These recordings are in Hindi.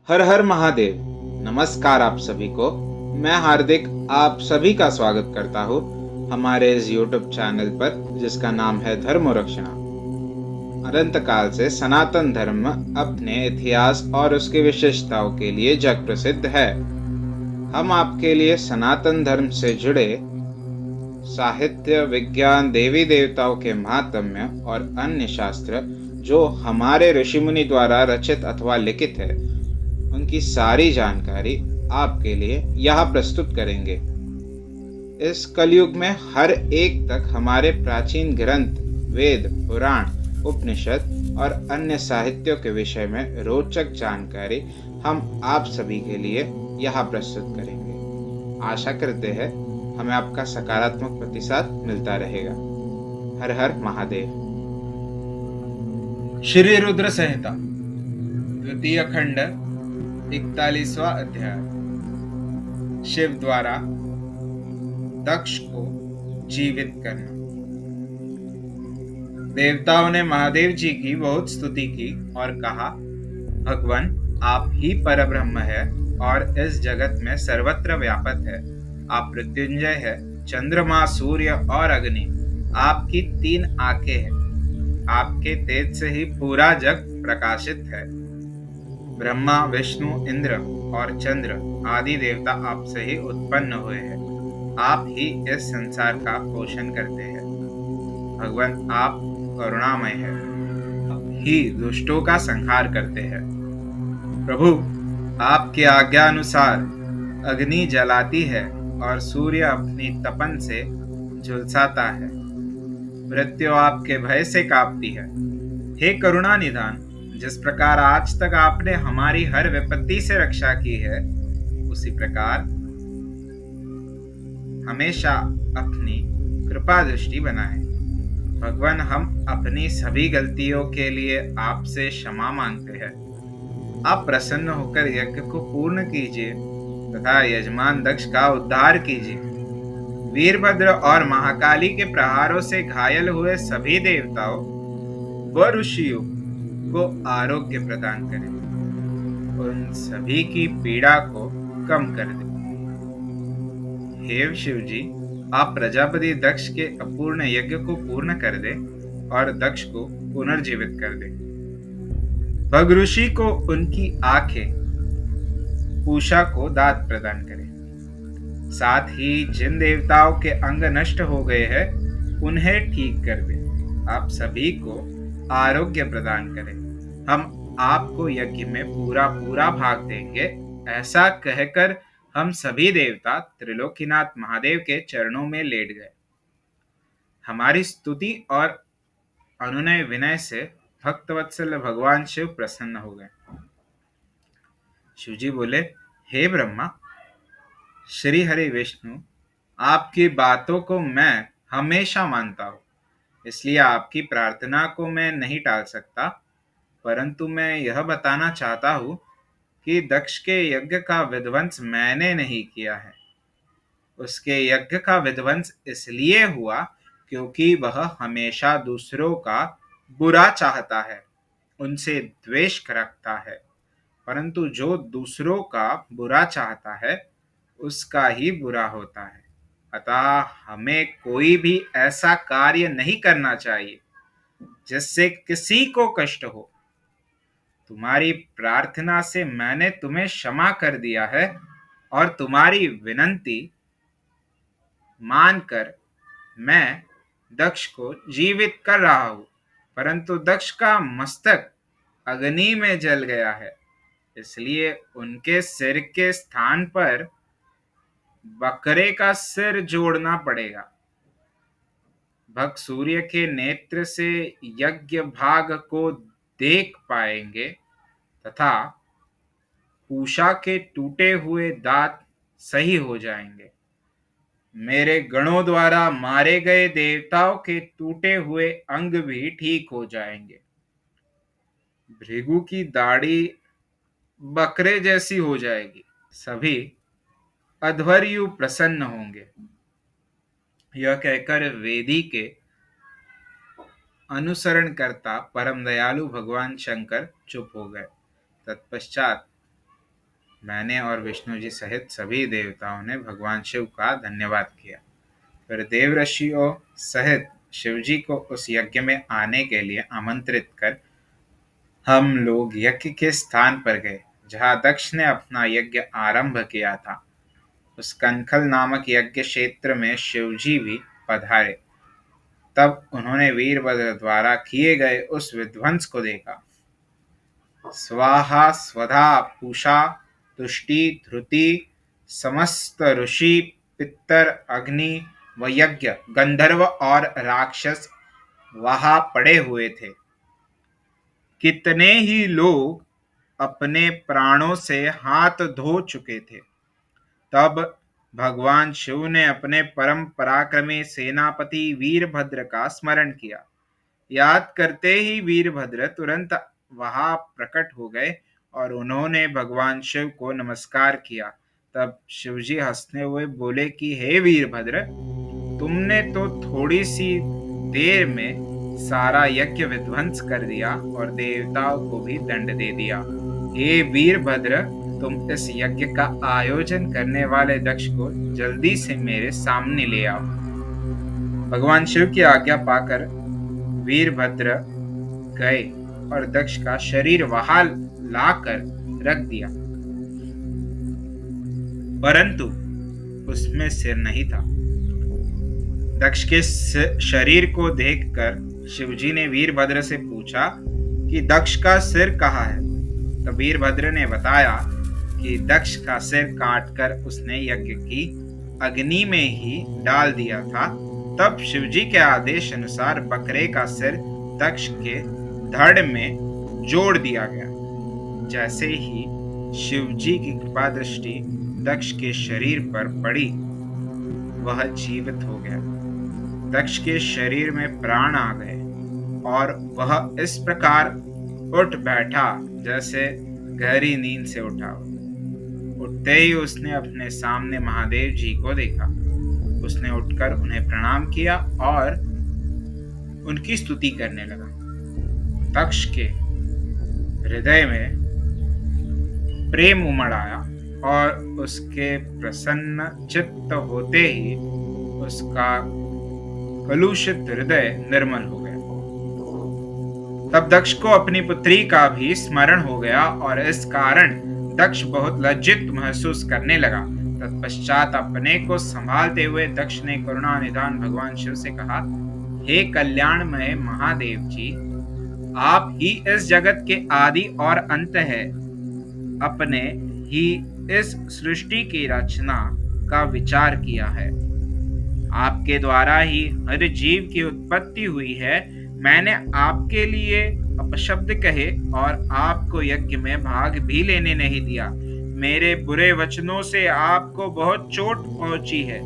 हर हर महादेव। नमस्कार आप सभी को। मैं हार्दिक आप सभी का स्वागत करता हूँ हमारे इस यूट्यूब चैनल पर जिसका नाम है धर्म रक्षणा। अनंत काल से सनातन धर्म अपने इतिहास और उसकी विशेषताओं के लिए जग प्रसिद्ध है। हम आपके लिए सनातन धर्म से जुड़े साहित्य, विज्ञान, देवी देवताओं के महात्म्य और अन्य शास्त्र जो हमारे ऋषि मुनि द्वारा रचित अथवा लिखित है, उनकी सारी जानकारी आपके लिए यहाँ प्रस्तुत करेंगे। इस कलयुग में हर एक तक हमारे प्राचीन ग्रंथ, वेद, पुराण, उपनिषद और अन्य साहित्यों के विषय में रोचक जानकारी हम आप सभी के लिए यहाँ प्रस्तुत करेंगे। आशा करते हैं हमें आपका सकारात्मक प्रतिसाद मिलता रहेगा। हर हर महादेव। श्री रुद्र संहिता द्वितीय खंड 41वां अध्याय। शिव द्वारा दक्ष को जीवित करना। देवताओं ने महादेव जी की बहुत स्तुति की और कहा, भगवान आप ही परब्रह्म है और इस जगत में सर्वत्र व्यापक है। आप मृत्युंजय है, चंद्रमा, सूर्य और अग्नि आपकी 3 आंखें हैं। आपके तेज से ही पूरा जग प्रकाशित है। ब्रह्मा, विष्णु, इंद्र और चंद्र आदि देवता आपसे ही उत्पन्न हुए हैं। आप ही इस संसार का पोषण करते हैं। भगवान आप करुणामय है, ही दुष्टों का संहार करते हैं। प्रभु आपकी आज्ञा अनुसार अग्नि जलाती है और सूर्य अपनी तपन से झुलसाता है। मृत्यु आपके भय से कांपती है। हे करुणा निधान, जिस प्रकार आज तक आपने हमारी हर विपत्ति से रक्षा की है, उसी प्रकार हमेशा अपनी कृपा दृष्टि बनाए। भगवान हम अपनी सभी गलतियों के लिए आपसे क्षमा मांगते हैं। आप प्रसन्न होकर यज्ञ को पूर्ण कीजिए तथा यजमान दक्ष का उद्धार कीजिए। वीरभद्र और महाकाली के प्रहारों से घायल हुए सभी देवताओं व ऋषियों को आरोग्य प्रदान करें। उन सभी की पीड़ा को कम कर दे। हे शिव जी, आप प्रजापति दक्ष के अपूर्ण यज्ञ को पूर्ण कर दे और दक्ष को पुनर्जीवित कर दे। भग ऋषि को उनकी आंखें, पूषा को दांत प्रदान करें। साथ ही जिन देवताओं के अंग नष्ट हो गए हैं उन्हें ठीक कर दे। आप सभी को आरोग्य प्रदान करें। हम आपको यज्ञ में पूरा पूरा भाग देंगे। ऐसा कहकर हम सभी देवता त्रिलोकीनाथ महादेव के चरणों में लेट गए। हमारी स्तुति और अनुनय विनय से भक्तवत्सल भगवान शिव प्रसन्न हो गए। शिवजी बोले, हे ब्रह्मा, श्री हरि विष्णु, आपकी बातों को मैं हमेशा मानता हूँ, इसलिए आपकी प्रार्थना को मैं नहीं टाल सकता। परंतु मैं यह बताना चाहता हूँ कि दक्ष के यज्ञ का विध्वंस मैंने नहीं किया है। उसके यज्ञ का विध्वंस इसलिए हुआ क्योंकि वह हमेशा दूसरों का बुरा चाहता है, उनसे द्वेष रखता है। परंतु जो दूसरों का बुरा चाहता है उसका ही बुरा होता है। अतः हमें कोई भी ऐसा कार्य नहीं करना चाहिए जिससे किसी को कष्ट हो। तुम्हारी प्रार्थना से मैंने तुम्हें क्षमा कर दिया है और तुम्हारी विनंती मानकर मैं दक्ष को जीवित कर रहा हूं। परंतु दक्ष का मस्तक अग्नि में जल गया है, इसलिए उनके सिर के स्थान पर बकरे का सिर जोड़ना पड़ेगा। भक्त सूर्य के नेत्र से यज्ञ भाग को देख पाएंगे तथा पूषा के टूटे हुए दांत सही हो जाएंगे। मेरे गणों द्वारा मारे गए देवताओं के टूटे हुए अंग भी ठीक हो जाएंगे। भृगु की दाढ़ी बकरे जैसी हो जाएगी। सभी अध्वर्यु प्रसन्न होंगे। यह कहकर वेदी के अनुसरण करता परम दयालु भगवान शंकर चुप हो गए। तत्पश्चात मैंने और विष्णु जी सहित सभी देवताओं ने भगवान शिव का धन्यवाद किया। फिर देवऋषियों सहित शिव जी को उस यज्ञ में आने के लिए आमंत्रित कर हम लोग यज्ञ के स्थान पर गए जहाँ दक्ष ने अपना यज्ञ आरंभ किया था। उस कनखल नामक यज्ञ क्षेत्र में शिवजी भी पधारे। तब उन्होंने वीरभद्र द्वारा किए गए उस विध्वंस को देखा। स्वाहा स्वधा पूषा तुष्टि धृति समस्त ऋषि पितर अग्नि व यज्ञ गंधर्व और राक्षस वहां पड़े हुए थे। कितने ही लोग अपने प्राणों से हाथ धो चुके थे। तब भगवान शिव ने अपने परम पराक्रमी सेनापति वीरभद्र का स्मरण किया। याद करते ही वीरभद्र तुरंत वहां प्रकट हो गए और उन्होंने भगवान शिव को नमस्कार किया। तब शिवजी हंसते हुए बोले कि हे वीरभद्र, तुमने तो थोड़ी सी देर में सारा यज्ञ विध्वंस कर दिया और देवताओं को भी दंड दे दिया। हे वीरभद्र, तुम इस यज्ञ का आयोजन करने वाले दक्ष को जल्दी से मेरे सामने ले आओ। भगवान शिव की आज्ञा पाकर वीरभद्र गए और दक्ष का शरीर वहां लाकर रख दिया, परंतु उसमें सिर नहीं था। दक्ष के शरीर को देखकर शिवजी ने वीरभद्र से पूछा कि दक्ष का सिर कहाँ है। तो वीरभद्र ने बताया कि दक्ष का सिर काटकर उसने यज्ञ की अग्नि में ही डाल दिया था। तब शिवजी के आदेश अनुसार बकरे का सिर दक्ष के धड़ में जोड़ दिया गया। जैसे ही शिवजी की कृपा दृष्टि दक्ष के शरीर पर पड़ी, वह जीवित हो गया। दक्ष के शरीर में प्राण आ गए और वह इस प्रकार उठ बैठा जैसे गहरी नींद से उठा हो। उठते ही उसने अपने सामने महादेव जी को देखा। उसने उठकर उन्हें प्रणाम किया और उनकी स्तुति करने लगा। दक्ष के हृदय में प्रेम उमड़ आया और उसके प्रसन्न चित्त होते ही उसका कलुषित हृदय निर्मल हो गया। तब दक्ष को अपनी पुत्री का भी स्मरण हो गया और इस कारण दक्ष बहुत लज्जित महसूस करने लगा। तत्पश्चात अपने को संभालते हुए दक्ष ने करुणा निधान भगवान शिव से कहा, हे कल्याणमय महादेव जी, आप ही इस जगत के आदि और अंत है। अपने ही इस सृष्टि की रचना का विचार किया है। आपके द्वारा ही हर जीव की उत्पत्ति हुई है। मैंने आपके लिए अपशब्द कहे और आपको यज्ञ में भाग भी लेने नहीं दिया। मेरे बुरे वचनों से आपको बहुत चोट पहुंची है,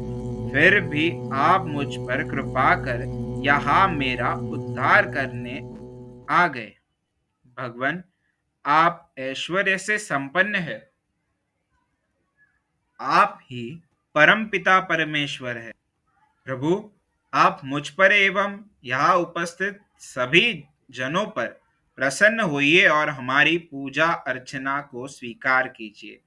फिर भी आप मुझ पर कृपा कर यहाँ मेरा उद्धार करने आ गए। भगवान, आप ऐश्वर्य से संपन्न है। आप ही परम पिता परमेश्वर है। प्रभु, आप मुझ पर एवं यहाँ उपस्थित सभी जनों पर प्रसन्न होइए और हमारी पूजा अर्चना को स्वीकार कीजिए।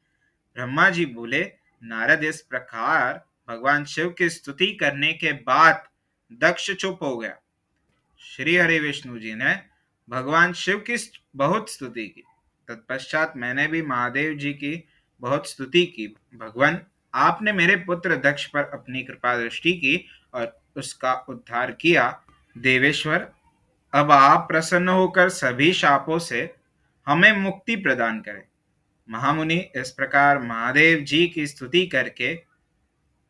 ब्रह्मा जी बोले। नारद इस प्रकार भगवान शिव की स्तुति करने के बाद दक्ष चुप हो गया। श्री हरि विष्णु जी ने भगवान शिव की बहुत स्तुति की। तत्पश्चात मैंने भी महादेव जी की बहुत स्तुति की। भगवान, आपने मेरे पुत्र दक्ष पर अपनी कृपा दृष्टि की और उसका उद्धार किया। देवेश्वर, अब आप प्रसन्न होकर सभी शापों से हमें मुक्ति प्रदान करें। महामुनि, इस प्रकार महादेव जी की स्तुति करके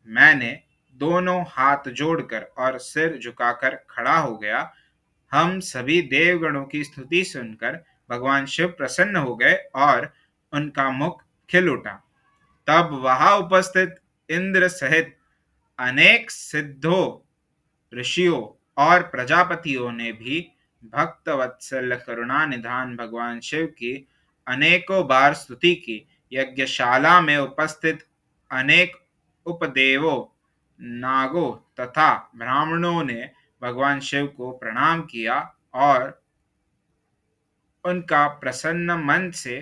मैंने दोनों हाथ जोड़कर और सिर झुकाकर खड़ा हो गया। हम सभी देवगणों की स्तुति सुनकर भगवान शिव प्रसन्न हो गए और उनका मुख खिल उठा। तब वहां उपस्थित इंद्र सहित अनेक सिद्धों, ऋषियों और प्रजापतियों ने भी भक्त वत्सल करुणा निधान भगवान शिव की अनेकों बार स्तुति की। यज्ञशाला में उपस्थित अनेक उपदेवों, नागों तथा ब्राह्मणों ने भगवान शिव को प्रणाम किया और उनका प्रसन्न मन से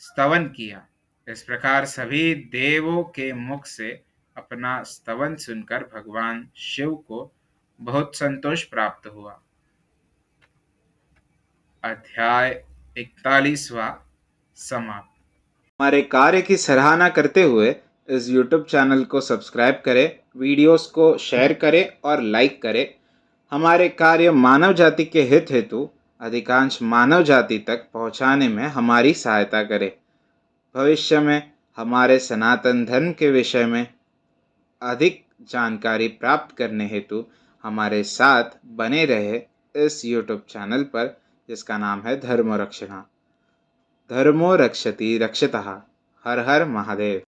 स्तवन किया। इस प्रकार सभी देवों के मुख से अपना स्तवन सुनकर भगवान शिव को बहुत संतोष प्राप्त हुआ। अध्याय 41वां समाप्त। हमारे कार्य की सराहना करते हुए इस YouTube चैनल को सब्सक्राइब करें, वीडियोस को शेयर करें और लाइक करें। हमारे कार्य मानव जाति के हित हेतु अधिकांश मानव जाति तक पहुंचाने में हमारी सहायता करें। भविष्य में हमारे सनातन धर्म के विषय में अधिक जानकारी प्राप्त करने हेतु हमारे साथ बने रहे इस YouTube चैनल पर, जिसका नाम है धर्म रक्षणा। धर्मो रक्षति रक्षतः। हर हर महादेव।